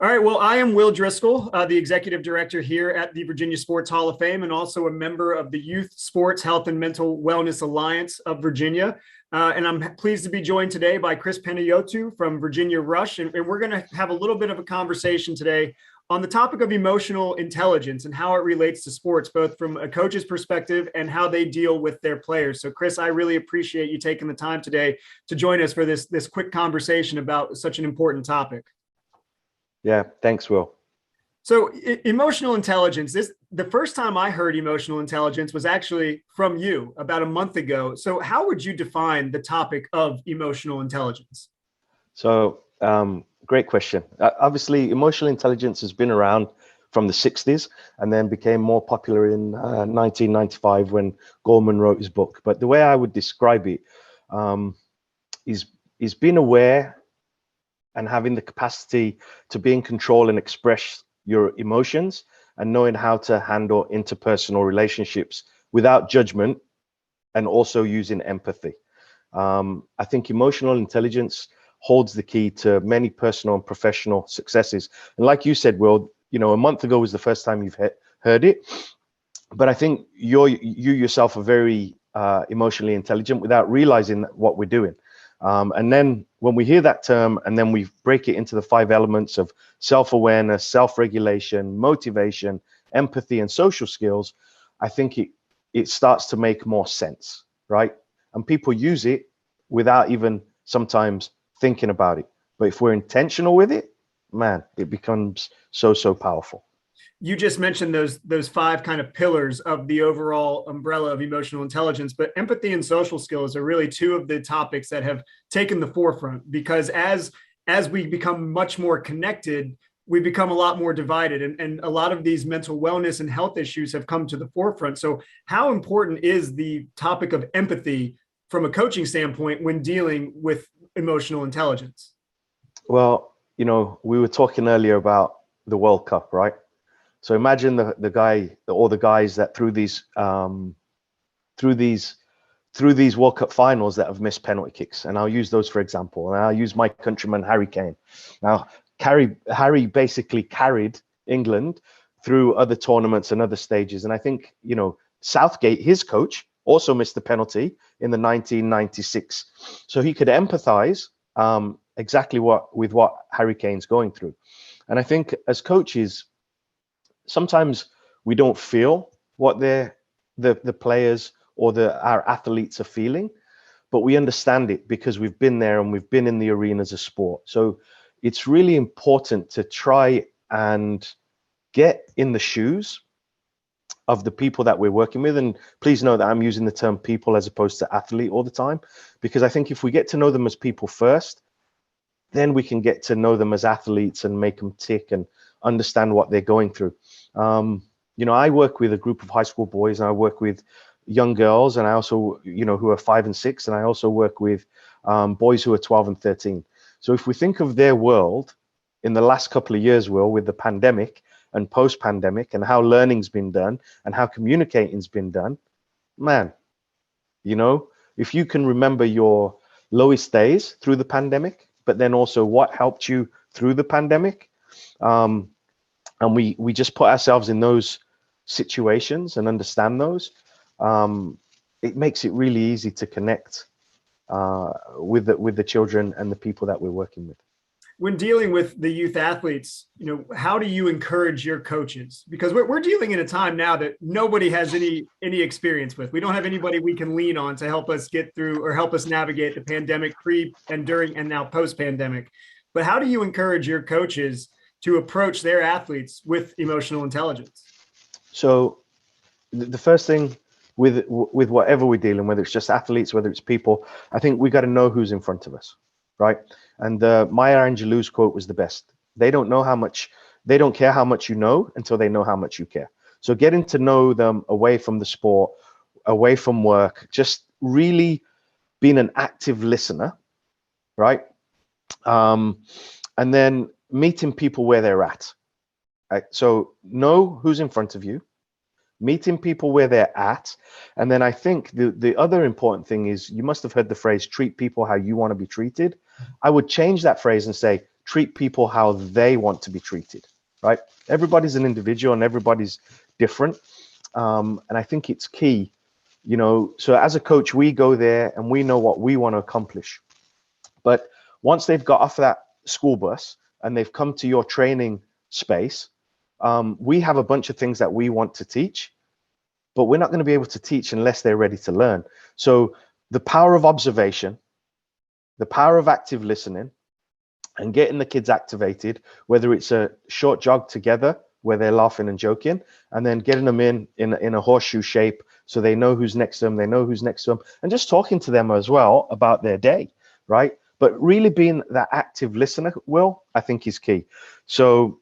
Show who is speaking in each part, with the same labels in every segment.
Speaker 1: All right. Well, I am Will Driscoll, the executive director here at the Virginia Sports Hall of Fame, and also a member of the Youth Sports Health and Mental Wellness Alliance of Virginia. And I'm pleased to be joined today by Chris Panayiotou from Virginia Rush. And we're going to have a little bit of a conversation today on the topic of emotional intelligence and how it relates to sports, both from a coach's perspective and how they deal with their players. So, Chris, I really appreciate you taking the time today to join us for this quick conversation about such an important topic.
Speaker 2: Yeah, thanks, Will.
Speaker 1: So emotional intelligence, the first time I heard emotional intelligence was actually from you about a month ago. So how would you define the topic of emotional intelligence?
Speaker 2: So great question. Obviously, emotional intelligence has been around from the 60s and then became more popular in 1995 when Goleman wrote his book. But the way I would describe it is being aware and having the capacity to be in control and express your emotions and knowing how to handle interpersonal relationships without judgment and also using empathy. I think emotional intelligence holds the key to many personal and professional successes. And like you said, Will, you know, a month ago was the first time you've heard it, but I think you yourself are very emotionally intelligent without realizing what we're doing. And then when we hear that term and then we break it into the 5 elements of self-awareness, self-regulation, motivation, empathy, and social skills, I think it starts to make more sense, right? And people use it without even sometimes thinking about it. But if we're intentional with it, man, it becomes so powerful.
Speaker 1: You just mentioned those 5 kind of pillars of the overall umbrella of emotional intelligence, but empathy and social skills are really 2 of the topics that have taken the forefront, because as we become much more connected, we become a lot more divided, and a lot of these mental wellness and health issues have come to the forefront. So how important is the topic of empathy from a coaching standpoint when dealing with emotional intelligence? Well,
Speaker 2: you know, we were talking earlier about the World Cup, right? So imagine the guys that through these World Cup finals that have missed penalty kicks, and I'll use those for example. And I'll use my countryman Harry Kane. Now, Harry basically carried England through other tournaments and other stages. And I think, you know, Southgate, his coach, also missed the penalty in the 1996. So he could empathize exactly with what Harry Kane's going through. And I think as coaches, sometimes we don't feel what the players or our athletes are feeling, but we understand it because we've been there and we've been in the arenas of sport. So it's really important to try and get in the shoes of the people that we're working with. And please know that I'm using the term people as opposed to athlete all the time, because I think if we get to know them as people first, then we can get to know them as athletes and make them tick and understand what they're going through. You know, I work with a group of high school boys, and I work with young girls, and I also, you know, who are 5 and 6, and I also work with boys who are 12 and 13. So if we think of their world in the last couple of years, Will, with the pandemic and post-pandemic, and how learning's been done and how communicating's been done, man, you know, if you can remember your lowest days through the pandemic, but then also what helped you through the pandemic, and we just put ourselves in those situations and understand those, it makes it really easy to connect with the children and the people that we're working with.
Speaker 1: When dealing with the youth athletes, you know, how do you encourage your coaches? Because we're dealing in a time now that nobody has any experience with. We don't have anybody we can lean on to help us get through or help us navigate the pandemic, pre and during and now post-pandemic. But how do you encourage your coaches to approach their athletes with emotional intelligence?
Speaker 2: So the first thing with whatever we're dealing, whether it's just athletes, whether it's people, I think we got to know who's in front of us, right? And Maya Angelou's quote was the best. They don't care how much you know until they know how much you care. So getting to know them away from the sport, away from work, just really being an active listener, right? And then meeting people where they're at. Right? So know who's in front of you, meeting people where they're at. And then I think the other important thing is, you must have heard the phrase, treat people how you want to be treated. I would change that phrase and say, treat people how they want to be treated, right? Everybody's an individual and everybody's different. And I think it's key, so as a coach, we go there and we know what we want to accomplish. But once they've got off that school bus and they've come to your training space, we have a bunch of things that we want to teach, but we're not going to be able to teach unless they're ready to learn. So the power of observation, the power of active listening, and getting the kids activated, whether it's a short jog together where they're laughing and joking, and then getting them in a horseshoe shape so they know who's next to them, and just talking to them as well about their day, right? But really being that active listener, Will, I think is key. So,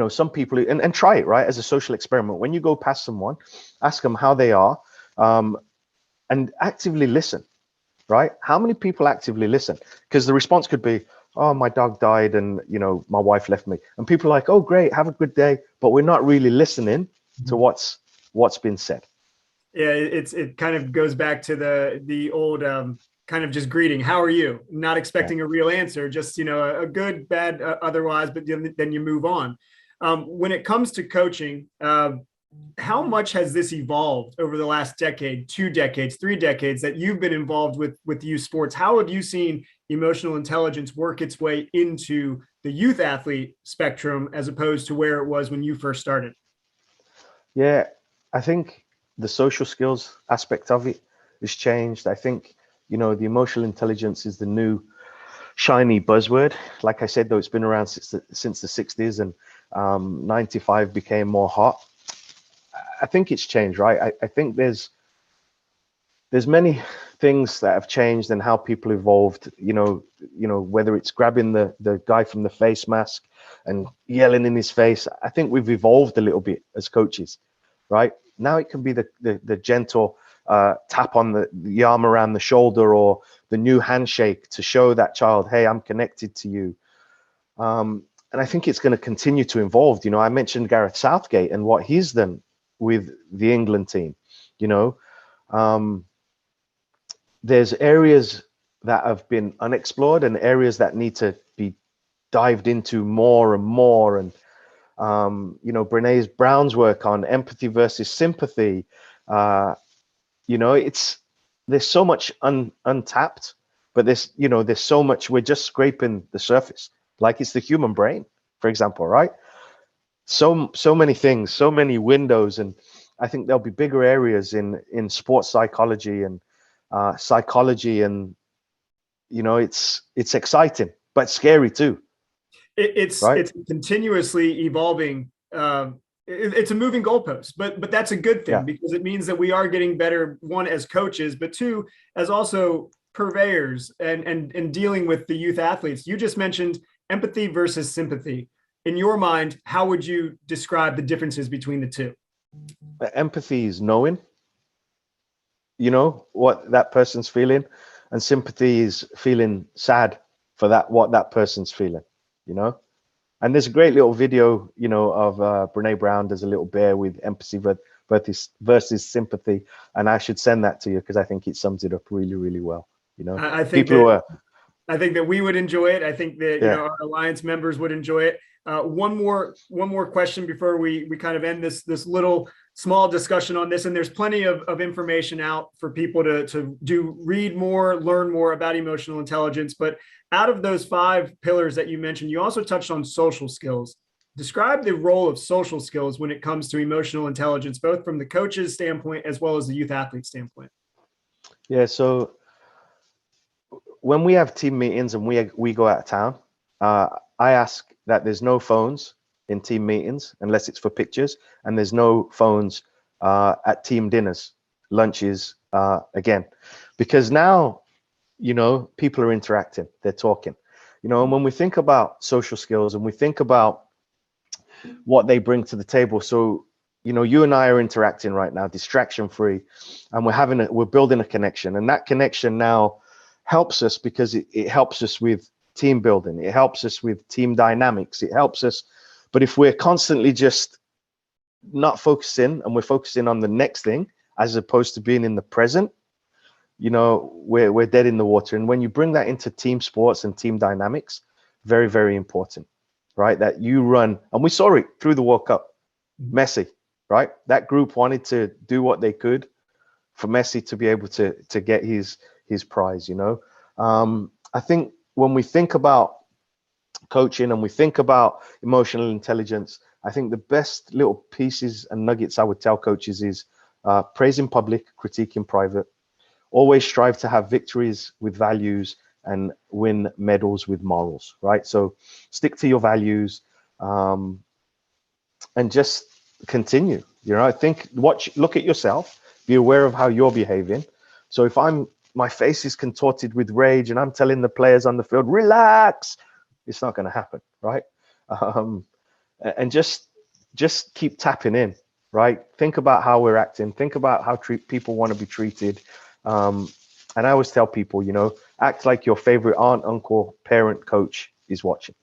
Speaker 2: some people, and try it, right, as a social experiment. When you go past someone, ask them how they are, and actively listen, right? How many people actively listen? Because the response could be, oh, my dog died and, my wife left me. And people are like, oh, great, have a good day. But we're not really listening to what's been said.
Speaker 1: Yeah, it kind of goes back to the old kind of just greeting. How are you? Not expecting a real answer, just, a good, bad, otherwise, but then you move on. When it comes to coaching, how much has this evolved over the last decade, 2 decades, 3 decades that you've been involved with youth sports? How have you seen emotional intelligence work its way into the youth athlete spectrum as opposed to where it was when you first started?
Speaker 2: Yeah, I think the social skills aspect of it has changed. I think, the emotional intelligence is the new shiny buzzword. Like I said, though, it's been around since the 60s, and 95 became more hot. I think it's changed, right? I think there's many things that have changed and how people evolved, whether it's grabbing the guy from the face mask and yelling in his face. I think we've evolved a little bit as coaches, right? Now it can be the gentle tap on the arm around the shoulder, or the new handshake to show that child, hey, I'm connected to you. And I think it's going to continue to evolve. I mentioned Gareth Southgate and what he's done with the England team. There's areas that have been unexplored and areas that need to be dived into more and more. And Brene Brown's work on empathy versus sympathy, there's so much untapped, but there's so much, we're just scraping the surface. Like it's the human brain, for example, right? So many things, so many windows, and I think there'll be bigger areas in sports psychology and psychology, and it's exciting but scary too.
Speaker 1: It's continuously evolving. It's a moving goalpost, but that's a good thing, because it means that we are getting better, one, as coaches, but two, as also purveyors and dealing with the youth athletes. You just mentioned empathy versus sympathy. In your mind, how would you describe the differences between the two?
Speaker 2: Empathy is knowing, what that person's feeling, and sympathy is feeling sad for what that person's feeling, And there's a great little video, of Brene Brown does a little bear with empathy versus sympathy, and I should send that to you because I think it sums it up really, really well.
Speaker 1: I think that we would enjoy it. I think that our Alliance members would enjoy it. One more question before we kind of end this little small discussion on this. And there's plenty of information out for people to read more, learn more about emotional intelligence. But out of those 5 pillars that you mentioned, you also touched on social skills. Describe the role of social skills when it comes to emotional intelligence, both from the coach's standpoint as well as the youth athlete standpoint.
Speaker 2: Yeah, so when we have team meetings and we go out of town, I ask that there's no phones in team meetings unless it's for pictures, and there's no phones at team dinners, lunches, again, because now, people are interacting, they're talking, and when we think about social skills and we think about what they bring to the table, so you and I are interacting right now, distraction free, and we're building a connection, and that connection now helps us because it helps us with team building, it helps us with team dynamics, it helps us. But if we're constantly just not focusing and we're focusing on the next thing as opposed to being in the present, we're dead in the water. And when you bring that into team sports and team dynamics, very, very important, right? That you run, and we saw it through the World Cup. Messi, right? That group wanted to do what they could for Messi to be able to get his prize, you know. I think when we think about coaching and we think about emotional intelligence, I think the best little pieces and nuggets I would tell coaches is praise in public, critique in private. Always strive to have victories with values and win medals with morals, right? So stick to your values, and just continue. You know, I think look at yourself, be aware of how you're behaving. So if my face is contorted with rage and I'm telling the players on the field, relax, it's not going to happen, right? And just keep tapping in, right? Think about how we're acting. Think about how people want to be treated. And I always tell people, you know, act like your favorite aunt, uncle, parent, coach is watching.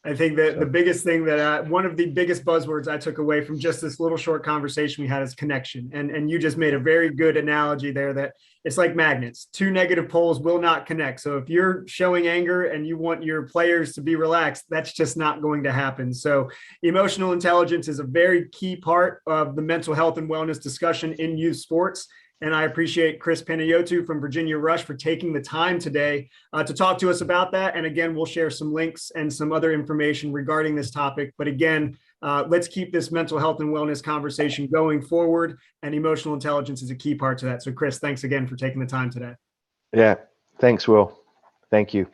Speaker 1: I think that the biggest thing that one of the biggest buzzwords I took away from just this little short conversation we had is connection. And you just made a very good analogy there that it's like magnets. Two negative poles will not connect. So if you're showing anger and you want your players to be relaxed, that's just not going to happen. So emotional intelligence is a very key part of the mental health and wellness discussion in youth sports. And I appreciate Chris Panayiotou from Virginia Rush for taking the time today to talk to us about that. And again, we'll share some links and some other information regarding this topic. But again, let's keep this mental health and wellness conversation going forward. And emotional intelligence is a key part to that. So Chris, thanks again for taking the time today.
Speaker 2: Yeah, thanks, Will. Thank you.